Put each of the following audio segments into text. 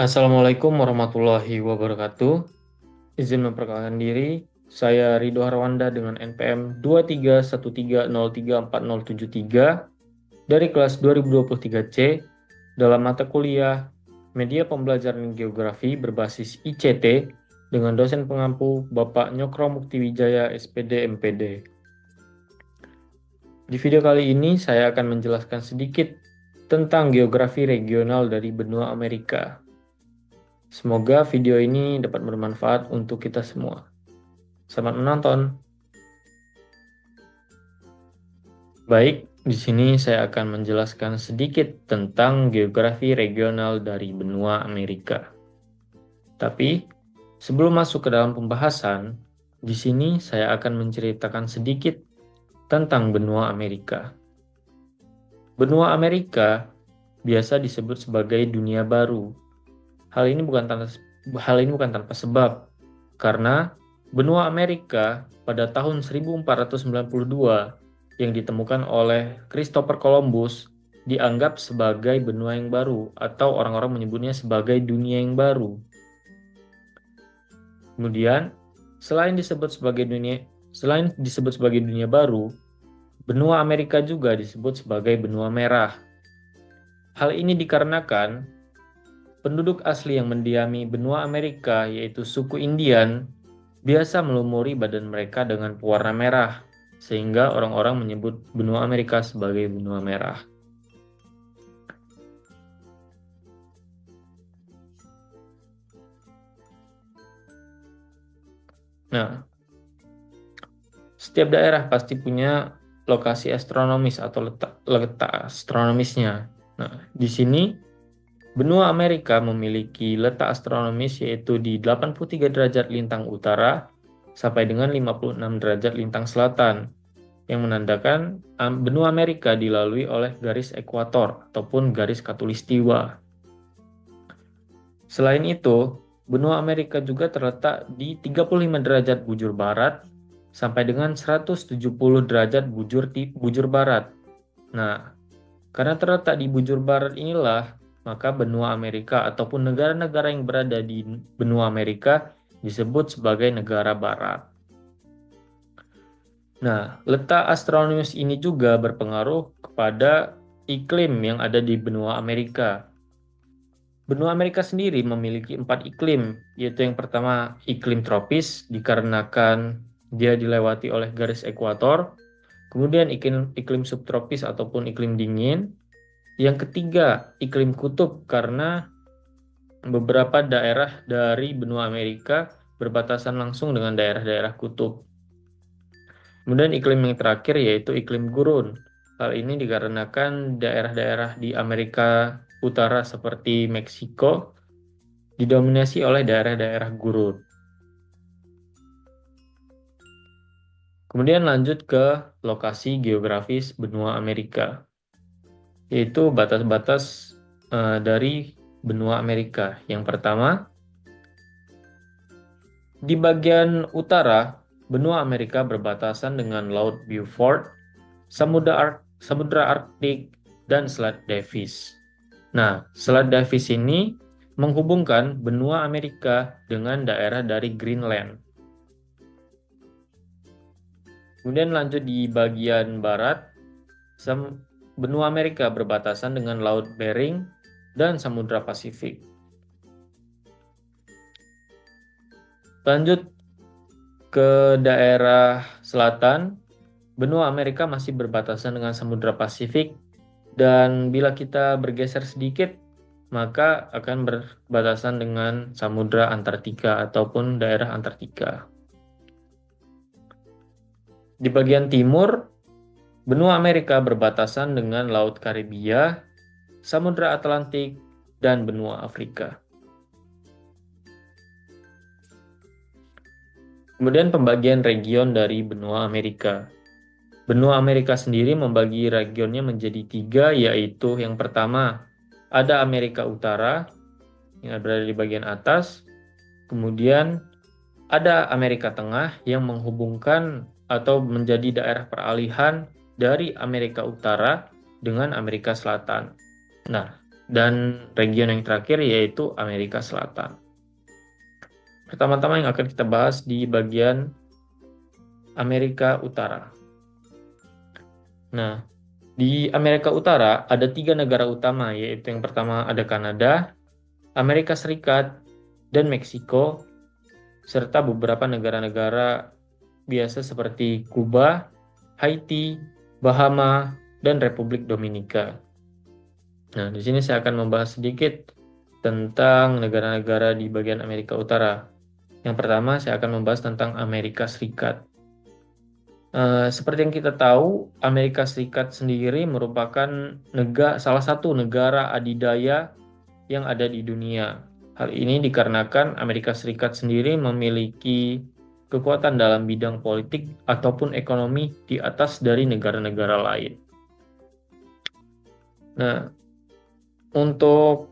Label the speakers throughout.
Speaker 1: Assalamualaikum warahmatullahi wabarakatuh. Izin memperkenalkan diri, saya Ridho Harwanda dengan NPM 2313034073 dari kelas 2023C dalam mata kuliah Media Pembelajaran Geografi berbasis ICT dengan dosen pengampu Bapak Nyokro Muktiwijaya SPD MPD. Di video kali ini saya akan menjelaskan sedikit tentang geografi regional dari benua Amerika. Semoga video ini dapat bermanfaat untuk kita semua. Selamat menonton. Baik, di sini saya akan menjelaskan sedikit tentang geografi regional dari benua Amerika. Tapi, sebelum masuk ke dalam pembahasan, di sini saya akan menceritakan sedikit tentang benua Amerika. Benua Amerika biasa disebut sebagai dunia baru. Hal ini bukan tanpa sebab, karena benua Amerika pada tahun 1492 yang ditemukan oleh Christopher Columbus dianggap sebagai benua yang baru atau orang-orang menyebutnya sebagai dunia yang baru. Kemudian, selain disebut sebagai dunia baru, benua Amerika juga disebut sebagai benua merah. Hal ini dikarenakan penduduk asli yang mendiami benua Amerika, yaitu suku Indian, biasa melumuri badan mereka dengan pewarna merah, sehingga orang-orang menyebut benua Amerika sebagai benua merah. Nah, setiap daerah pasti punya lokasi astronomis atau letak astronomisnya. Nah, di sini benua Amerika memiliki letak astronomis yaitu di 83 derajat lintang utara sampai dengan 56 derajat lintang selatan, yang menandakan benua Amerika dilalui oleh garis ekuator ataupun garis khatulistiwa. Selain itu, benua Amerika juga terletak di 35 derajat bujur barat sampai dengan 170 derajat bujur barat. Nah, karena terletak di bujur barat inilah, maka benua Amerika ataupun negara-negara yang berada di benua Amerika disebut sebagai negara barat. Nah, letak astronomis ini juga berpengaruh kepada iklim yang ada di benua Amerika. Benua Amerika sendiri memiliki 4 iklim, yaitu yang pertama iklim tropis dikarenakan dia dilewati oleh garis ekuator, kemudian iklim subtropis ataupun iklim dingin, yang ketiga iklim kutub karena beberapa daerah dari benua Amerika berbatasan langsung dengan daerah-daerah kutub. Kemudian iklim yang terakhir yaitu iklim gurun. Hal ini dikarenakan daerah-daerah di Amerika Utara seperti Meksiko didominasi oleh daerah-daerah gurun. Kemudian lanjut ke lokasi geografis benua Amerika, yaitu batas-batas dari benua Amerika. Yang pertama, di bagian utara, benua Amerika berbatasan dengan Laut Beaufort, Samudra Arktik, dan Selat Davis. Nah, Selat Davis ini menghubungkan benua Amerika dengan daerah dari Greenland. Kemudian lanjut di bagian barat, benua Amerika berbatasan dengan Laut Bering dan Samudra Pasifik. Lanjut ke daerah selatan, benua Amerika masih berbatasan dengan Samudra Pasifik, dan bila kita bergeser sedikit, maka akan berbatasan dengan Samudra Antartika ataupun daerah Antartika. Di bagian timur, benua Amerika berbatasan dengan Laut Karibia, Samudra Atlantik, dan benua Afrika. Kemudian pembagian region dari benua Amerika. Benua Amerika sendiri membagi regionnya menjadi 3, yaitu yang pertama ada Amerika Utara yang berada di bagian atas, kemudian ada Amerika Tengah yang menghubungkan atau menjadi daerah peralihan dari Amerika Utara dengan Amerika Selatan. Nah, dan region yang terakhir yaitu Amerika Selatan. Pertama-tama yang akan kita bahas di bagian Amerika Utara. Nah, di Amerika Utara ada 3 negara utama, yaitu yang pertama ada Kanada, Amerika Serikat, dan Meksiko, serta beberapa negara-negara biasa seperti Kuba, Haiti, Bahama, dan Republik Dominika. Nah, di sini saya akan membahas sedikit tentang negara-negara di bagian Amerika Utara. Yang pertama, saya akan membahas tentang Amerika Serikat. Seperti yang kita tahu, Amerika Serikat sendiri merupakan salah satu negara adidaya yang ada di dunia. Hal ini dikarenakan Amerika Serikat sendiri memiliki kekuatan dalam bidang politik ataupun ekonomi di atas dari negara-negara lain. Nah, untuk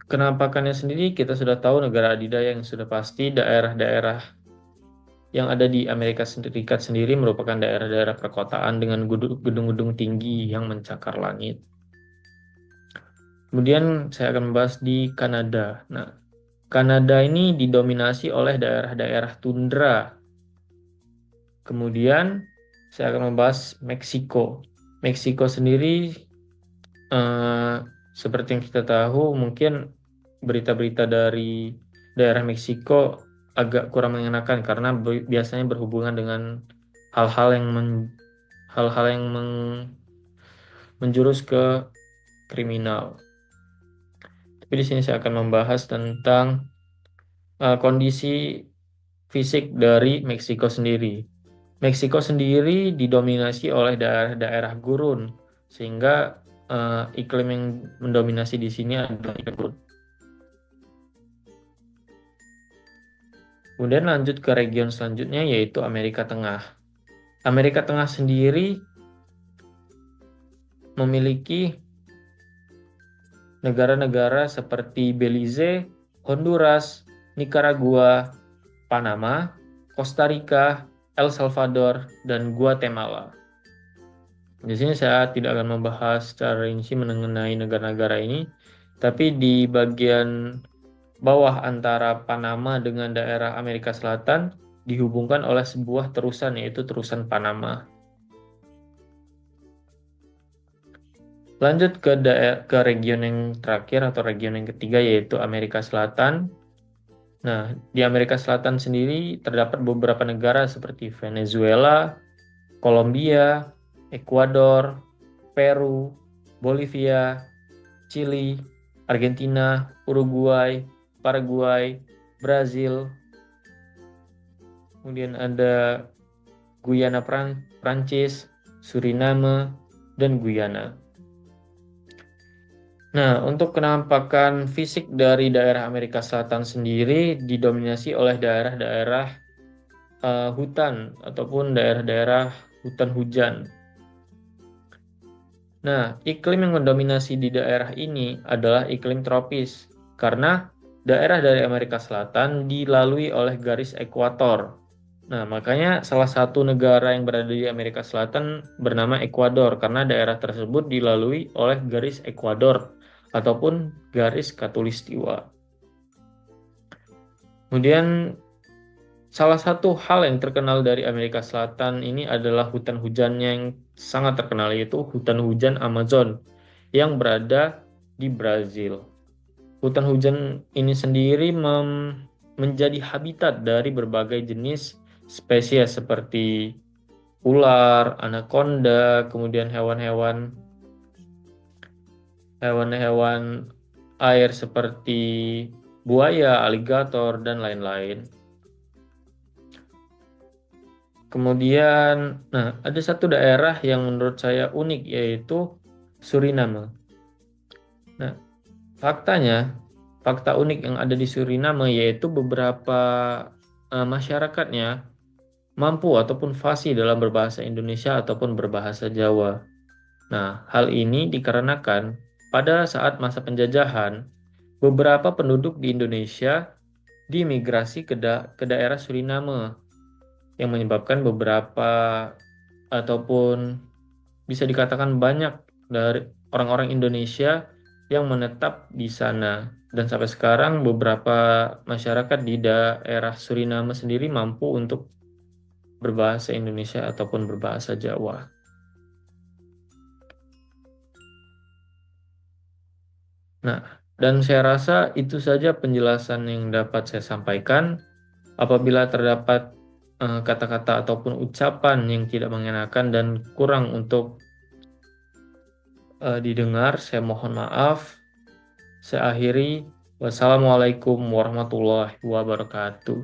Speaker 1: kenampakannya sendiri kita sudah tahu negara adidaya yang sudah pasti daerah-daerah yang ada di Amerika Serikat sendiri merupakan daerah-daerah perkotaan dengan gedung-gedung tinggi yang mencakar langit. Kemudian saya akan membahas di Kanada. Nah, Kanada ini didominasi oleh daerah-daerah tundra. Kemudian saya akan membahas Meksiko. Meksiko sendiri seperti yang kita tahu, mungkin berita-berita dari daerah Meksiko agak kurang mengenakan karena biasanya berhubungan dengan hal-hal yang menjurus ke kriminal. Tapi di sini saya akan membahas tentang kondisi fisik dari Meksiko sendiri. Meksiko sendiri didominasi oleh daerah-daerah gurun, sehingga iklim yang mendominasi di sini adalah iklim gurun. Kemudian lanjut ke region selanjutnya yaitu Amerika Tengah. Amerika Tengah sendiri memiliki negara-negara seperti Belize, Honduras, Nicaragua, Panama, Costa Rica, El Salvador, dan Guatemala. Di sini saya tidak akan membahas secara rinci mengenai negara-negara ini, tapi di bagian bawah antara Panama dengan daerah Amerika Selatan dihubungkan oleh sebuah terusan, yaitu terusan Panama. Lanjut ke region yang terakhir atau region yang ketiga yaitu Amerika Selatan. Nah, di Amerika Selatan sendiri terdapat beberapa negara seperti Venezuela, Kolombia, Ekuador, Peru, Bolivia, Chili, Argentina, Uruguay, Paraguay, Brazil. Kemudian ada Guyana Prancis, Suriname, dan Guyana. Nah, untuk kenampakan fisik dari daerah Amerika Selatan sendiri didominasi oleh daerah-daerah hutan ataupun daerah-daerah hutan hujan. Nah, iklim yang mendominasi di daerah ini adalah iklim tropis karena daerah dari Amerika Selatan dilalui oleh garis ekuator. Nah, makanya salah satu negara yang berada di Amerika Selatan bernama Ekuador karena daerah tersebut dilalui oleh garis ekuador ataupun garis khatulistiwa. Kemudian salah satu hal yang terkenal dari Amerika Selatan ini adalah hutan hujannya yang sangat terkenal, yaitu hutan hujan Amazon yang berada di Brazil. Hutan hujan ini sendiri menjadi habitat dari berbagai jenis spesies seperti ular, anaconda, kemudian hewan-hewan air seperti buaya, aligator, dan lain-lain. Kemudian, ada satu daerah yang menurut saya unik yaitu Suriname. Nah, fakta unik yang ada di Suriname yaitu beberapa masyarakatnya mampu ataupun fasih dalam berbahasa Indonesia ataupun berbahasa Jawa. Nah, hal ini dikarenakan pada saat masa penjajahan, beberapa penduduk di Indonesia diimigrasi ke daerah Suriname yang menyebabkan beberapa ataupun bisa dikatakan banyak dari orang-orang Indonesia yang menetap di sana. Dan sampai sekarang beberapa masyarakat di daerah Suriname sendiri mampu untuk berbahasa Indonesia ataupun berbahasa Jawa. Nah, dan saya rasa itu saja penjelasan yang dapat saya sampaikan. Apabila terdapat kata-kata ataupun ucapan yang tidak mengenakan dan kurang untuk didengar, saya mohon maaf. Saya akhiri. Wassalamualaikum warahmatullahi wabarakatuh.